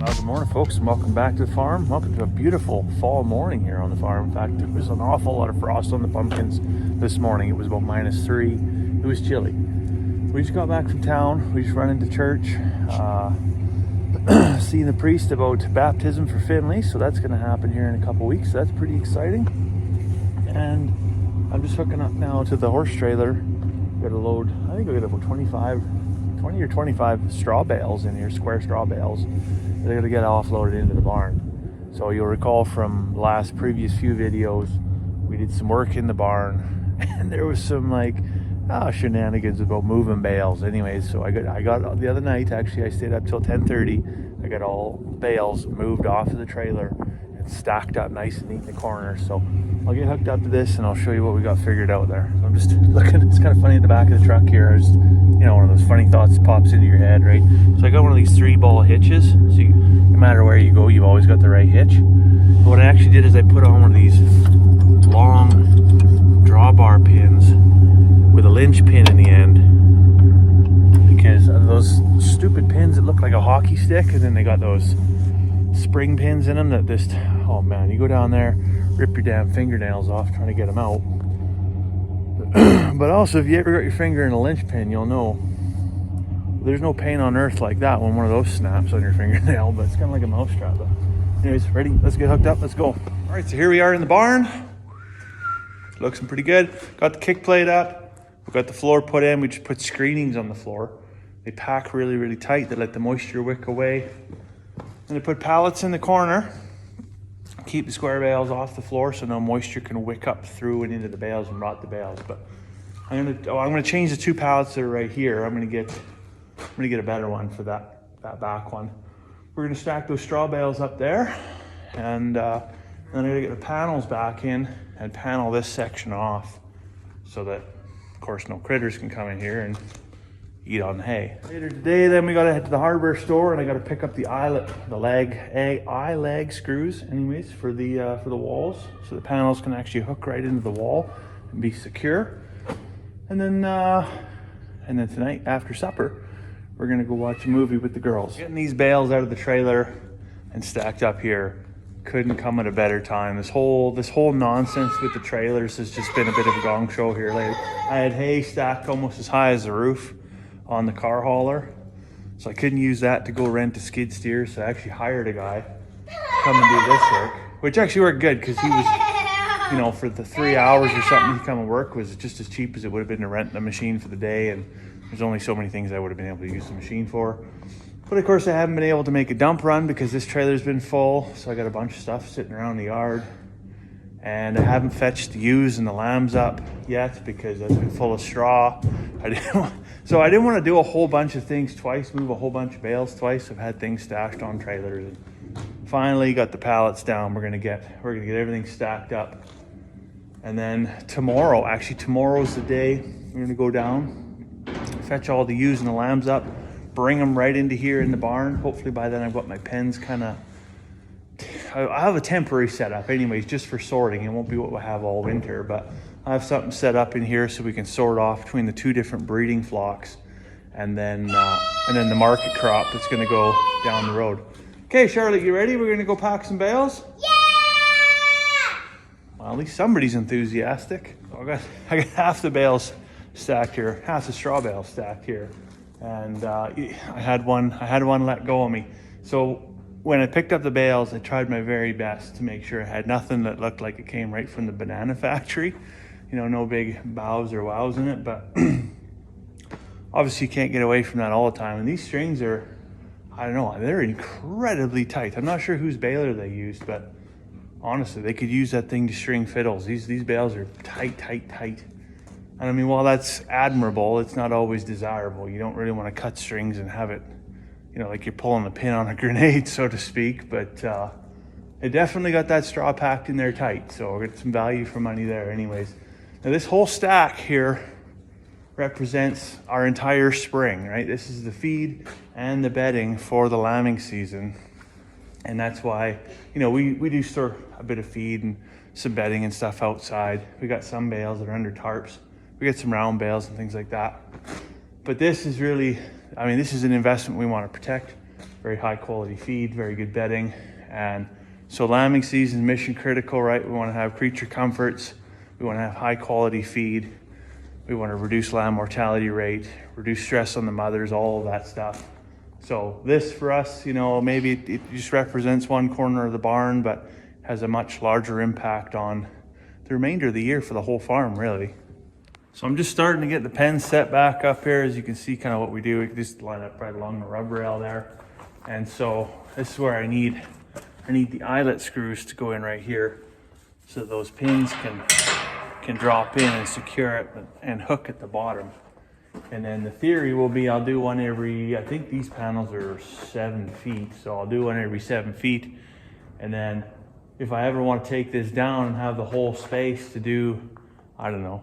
Good morning, folks, and welcome back to the farm. Welcome to a beautiful fall morning here on the farm. In fact, there was an awful lot of frost on the pumpkins this morning. It was about -3. It was chilly. We just got back from town. We just run into church, seeing the priest about baptism for Finley. So that's going to happen here in a couple weeks. That's pretty exciting. And I'm just hooking up now to the horse trailer. Got a load. I think we got about 20 or 25 straw bales in here, square straw bales. They're going to get offloaded into the barn. So you'll recall from last previous few videos, we did some work in the barn, and there was some shenanigans about moving bales. Anyways, so I got the other night. Actually, I stayed up till 10:30. I got all bales moved off of the trailer and stacked up nice and neat in the corner. So I'll get hooked up to this and I'll show you what we got figured out there. So I'm just looking. It's kind of funny in the back of the truck here. Just, one of those funny thoughts that pops into your head, right? So I got one of these 3-ball hitches. So no matter where you go, you've always got the right hitch. But what I actually did is I put on one of these long drawbar pins with a linch pin in the end, because of those stupid pins that look like a hockey stick, and then they got those spring pins in them that just, oh man, you go down there, rip your damn fingernails off trying to get them out. But also, if you ever got your finger in a linch pin, you'll know there's no pain on earth like that when one of those snaps on your fingernail. But it's kind of like a mousetrap. But anyways, ready? Let's get hooked up. Let's go. All right, so here we are in the barn. Looking pretty good. Got the kick plate up. We got the floor put in. We just put screenings on the floor. They pack really, really tight. They let the moisture wick away. And they put pallets in the corner. Keep the square bales off the floor so no moisture can wick up through and into the bales and rot the bales. But I'm gonna change the 2 pallets that are right here. I'm gonna get a better one for that back one. We're gonna stack those straw bales up there, and then I'm gonna get the panels back in and panel this section off so that, of course, no critters can come in here and eat on the hay. Later today, then we gotta head to the hardware store, and I gotta pick up the eye leg screws, anyways, for the walls, so the panels can actually hook right into the wall and be secure. And then tonight after supper, we're gonna go watch a movie with the girls. Getting these bales out of the trailer and stacked up here couldn't come at a better time. This whole nonsense with the trailers has just been a bit of a gong show here lately. I had hay stacked almost as high as the roof on the car hauler, so I couldn't use that to go rent a skid steer, so I actually hired a guy to come and do this work, which actually worked good, because he was, for the 3 hours or something he come and work was just as cheap as it would have been to rent the machine for the day, and there's only so many things I would have been able to use the machine for. But of course I haven't been able to make a dump run because this trailer's been full, so I got a bunch of stuff sitting around the yard. And I haven't fetched the ewes and the lambs up yet because that's been full of straw. I didn't want to do a whole bunch of things twice, move a whole bunch of bales twice. I've had things stashed on trailers, and finally got the pallets down. We're gonna get everything stacked up. And then tomorrow's the day we're gonna go down, fetch all the ewes and the lambs up, bring them right into here in the barn. Hopefully by then I've got my pens I have a temporary setup anyways, just for sorting. It won't be what we'll have all winter, but I have something set up in here so we can sort off between the 2 different breeding flocks, and then the market crop that's going to go down the road. Okay, Charlotte, you ready? We're going to go pack some bales? Yeah! Well, at least somebody's enthusiastic. So I got half the bales stacked here, half the straw bales stacked here, and I had one let go of me. So when I picked up the bales, I tried my very best to make sure I had nothing that looked like it came right from the banana factory. No big bows or wows in it, but obviously you can't get away from that all the time. And these strings are, I don't know, they're incredibly tight. I'm not sure whose baler they used, but honestly, they could use that thing to string fiddles. These bales are tight. And I mean, while that's admirable, it's not always desirable. You don't really want to cut strings and have it, like you're pulling the pin on a grenade, so to speak. But it definitely got that straw packed in there tight. So we'll get some value for money there anyways. Now this whole stack here represents our entire spring, right? This is the feed and the bedding for the lambing season. And that's why, we do store a bit of feed and some bedding and stuff outside. We got some bales that are under tarps. We got some round bales and things like that. But this is really, this is an investment we want to protect very high quality feed, very good bedding. And so lambing season is mission critical, right? We want to have creature comforts. We want to have high quality feed. We want to reduce lamb mortality rate, reduce stress on the mothers, all of that stuff. So this for us, you know, maybe it just represents one corner of the barn, but has a much larger impact on the remainder of the year for the whole farm, really. So I'm just starting to get the pen set back up here. As you can see kind of what we do, we can just line up right along the rub rail there. And so this is where I need the eyelet screws to go in right here, so those pins can drop in and secure it and hook at the bottom. And then the theory will be I'll do one every, I think these panels are 7 feet, so I'll do one every 7 feet. And then if I ever want to take this down and have the whole space to do, I don't know,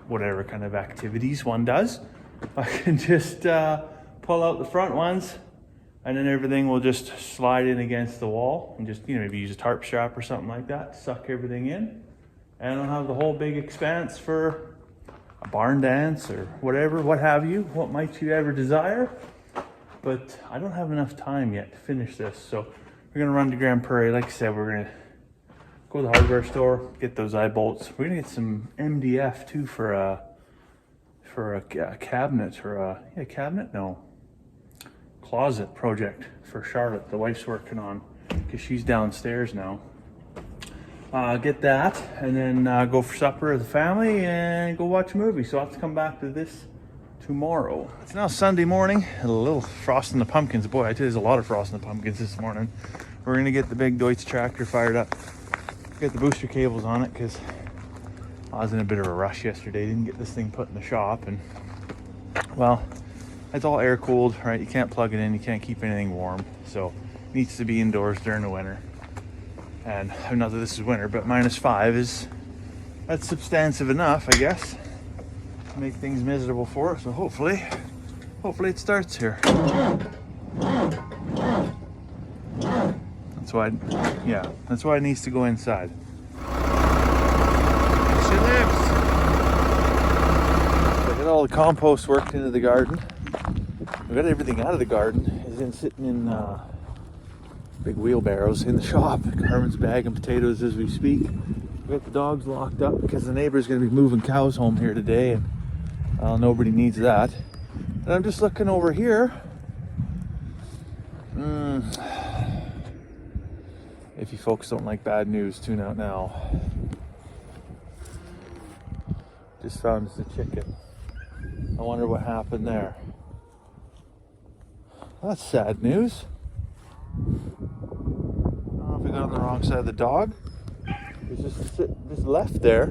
whatever kind of activities one does, I can just pull out the front ones, and then everything will just slide in against the wall, and just, you know, maybe use a tarp strap or something like that to suck everything in. And I'll have the whole big expanse for a barn dance or whatever, what have you, what might you ever desire. But I don't have enough time yet to finish this, so we're gonna run to Grand Prairie. Like I said, we're gonna go to the hardware store, get those eye bolts. We're gonna get some MDF too for a cabinet or a closet project for Charlotte. The wife's working on, because she's downstairs now. Get that, and then go for supper as a family and go watch a movie. So I'll have to come back to this tomorrow. It's now Sunday morning. A little frost in the pumpkins. Boy, I tell you, there's a lot of frost in the pumpkins this morning. We're gonna get the big Deutz tractor fired up, get the booster cables on it, because I was in a bit of a rush yesterday. Didn't get this thing put in the shop, and well, it's all air cooled, right? You can't plug it in, you can't keep anything warm, so it needs to be indoors during the winter. And not that this is winter, but -5 that's substantive enough, I guess, to make things miserable for us. So hopefully it starts here. That's why it needs to go inside. She lives. So I got all the compost worked into the garden. I got everything out of the garden. It's been sitting in big wheelbarrows in the shop. Carmen's bagging potatoes as we speak. We got the dogs locked up because the neighbor's going to be moving cows home here today, and nobody needs that. And I'm just looking over here. If you folks don't like bad news, tune out now. Just found us a chicken. I wonder what happened there. That's sad news. I don't know if we got on the wrong side of the dog. It's just left there.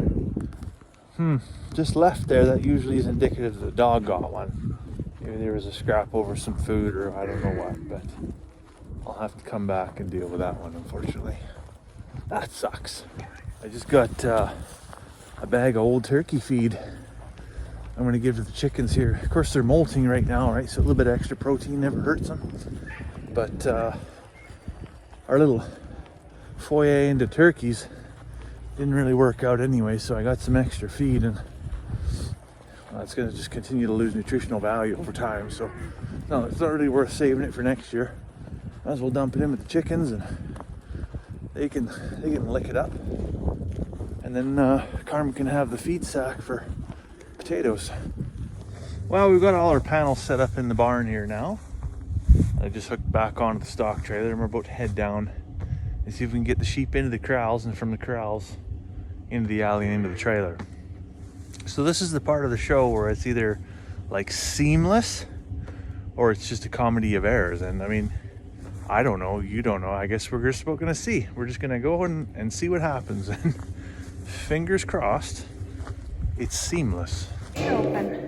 Just left there. That usually is indicative that the dog got one. Maybe there was a scrap over some food, or I don't know what, but I'll have to come back and deal with that one, unfortunately. That sucks. I just got a bag of old turkey feed I'm going to give to the chickens here. Of course, they're molting right now, right? So a little bit of extra protein never hurts them. But our little foyer into turkeys didn't really work out anyway, so I got some extra feed, and it's going to just continue to lose nutritional value over time. So no, it's not really worth saving it for next year. Might as well dump it in with the chickens, and they can lick it up, and then Carmen can have the feed sack for potatoes. Well, we've got all our panels set up in the barn here now. I just hooked back onto the stock trailer, and we're about to head down and see if we can get the sheep into the corrals, and from the corrals into the alley and into the trailer. So this is the part of the show where it's either like seamless or it's just a comedy of errors. And I mean, I don't know, you don't know. I guess we're just gonna see. We're just gonna go and see what happens. And fingers crossed, it's seamless. Open.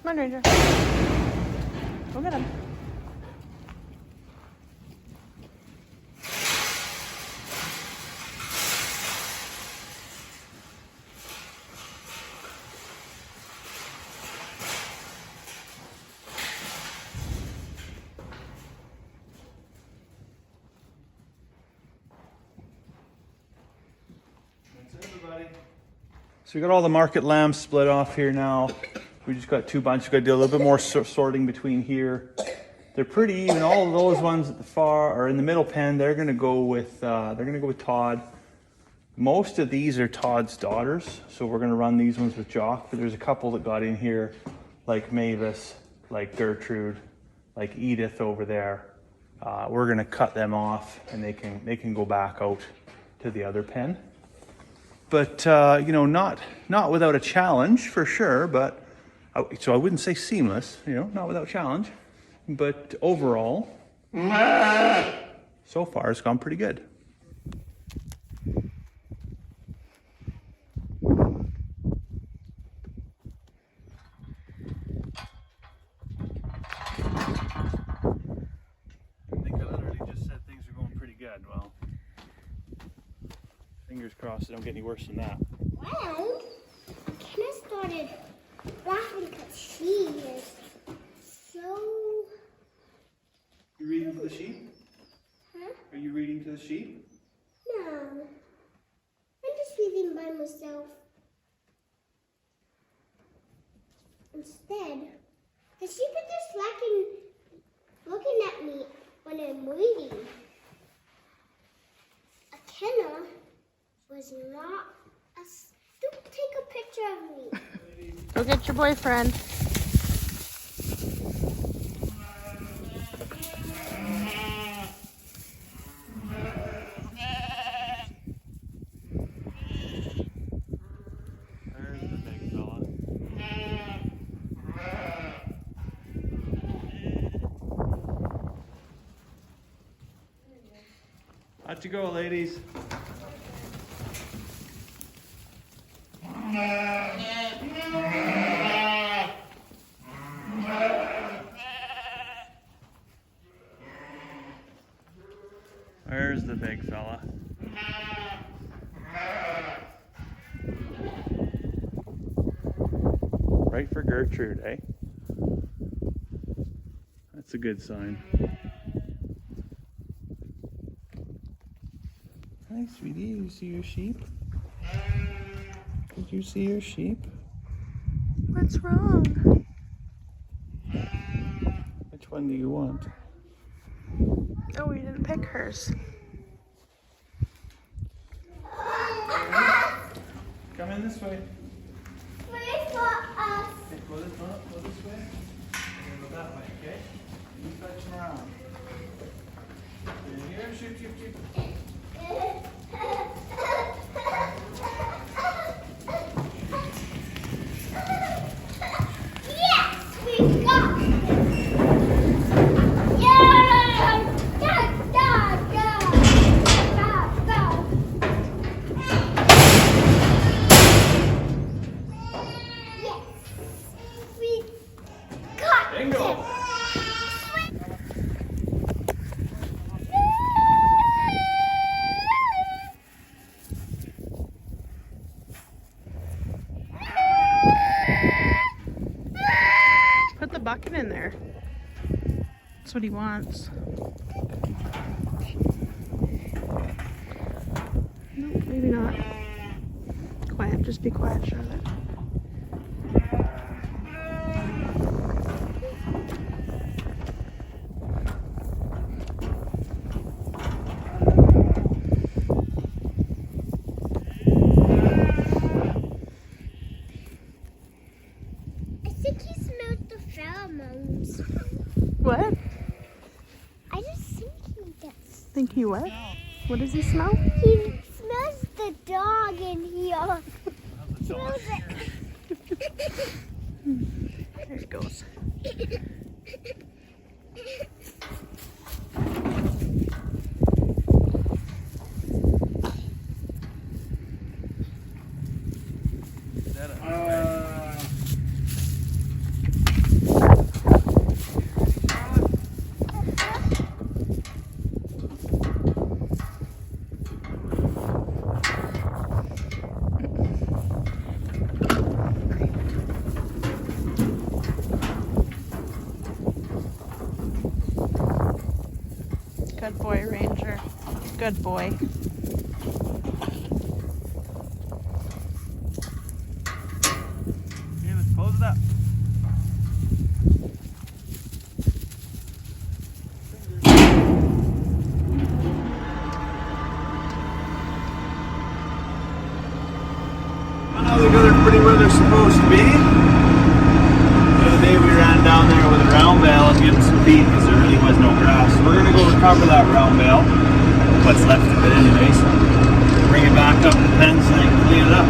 Come on, Ranger. Go get him. So we got all the market lambs split off here now. We just got two bunches. Got to do a little bit more sorting between here. They're pretty even. All of those ones at the far or in the middle pen, they're gonna go with Todd. Most of these are Todd's daughters, so we're gonna run these ones with Jock. But there's a couple that got in here, like Mavis, like Gertrude, like Edith over there. We're gonna cut them off, and they can go back out to the other pen. But you know, not without a challenge for sure. But so I wouldn't say seamless. You know, not without challenge. But overall, so far it's gone pretty good. I think I literally just said things are going pretty good. Well, fingers crossed they don't get any worse than that. Well, Kenna started laughing because she is so... You reading to the sheep? Huh? Are you reading to the sheep? No. I'm just reading by myself. Instead, the sheep are just looking at me when I'm reading. Kenna was not a... Don't take a picture of me. Go get your boyfriend. There's the big fella. Out you go, ladies. Where's the big fella? Right for Gertrude, eh? That's a good sign. Hi, sweetie. You see your sheep? Did you see your sheep? What's wrong? Which one do you want? Oh, you didn't pick hers. Come in this way. Wait for us. Okay, go this way. Go that way, okay? You fetch him around. In here, shoot. Yes, we got it. Yeah! Go. Yes, we got Bingo! it. Put the bucket in there. That's what he wants. Nope, maybe not. Quiet, just be quiet, Charlotte. I think he smelled the pheromones. What? I just think he does. Think he what? What does he smell? He smells the dog in here. Smells it. There it goes. Is that boy, Ranger. Good boy. Okay, let's close it up. Now they're going pretty where they're supposed to be. The other day we ran down there with a round bale and getting some feed because there really was no grass. So we're going to go recover that round bale, what's left of it anyways, bring it back up to the pen so they can clean it up.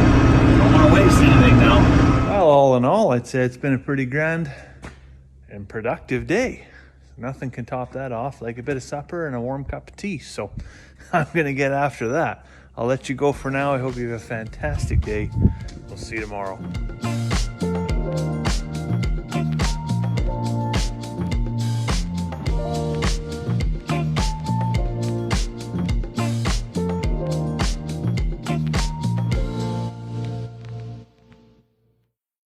Don't want to waste anything now. Well, all in all, I'd say it's been a pretty grand and productive day. Nothing can top that off, like a bit of supper and a warm cup of tea. So I'm going to get after that. I'll let you go for now. I hope you have a fantastic day. We'll see you tomorrow.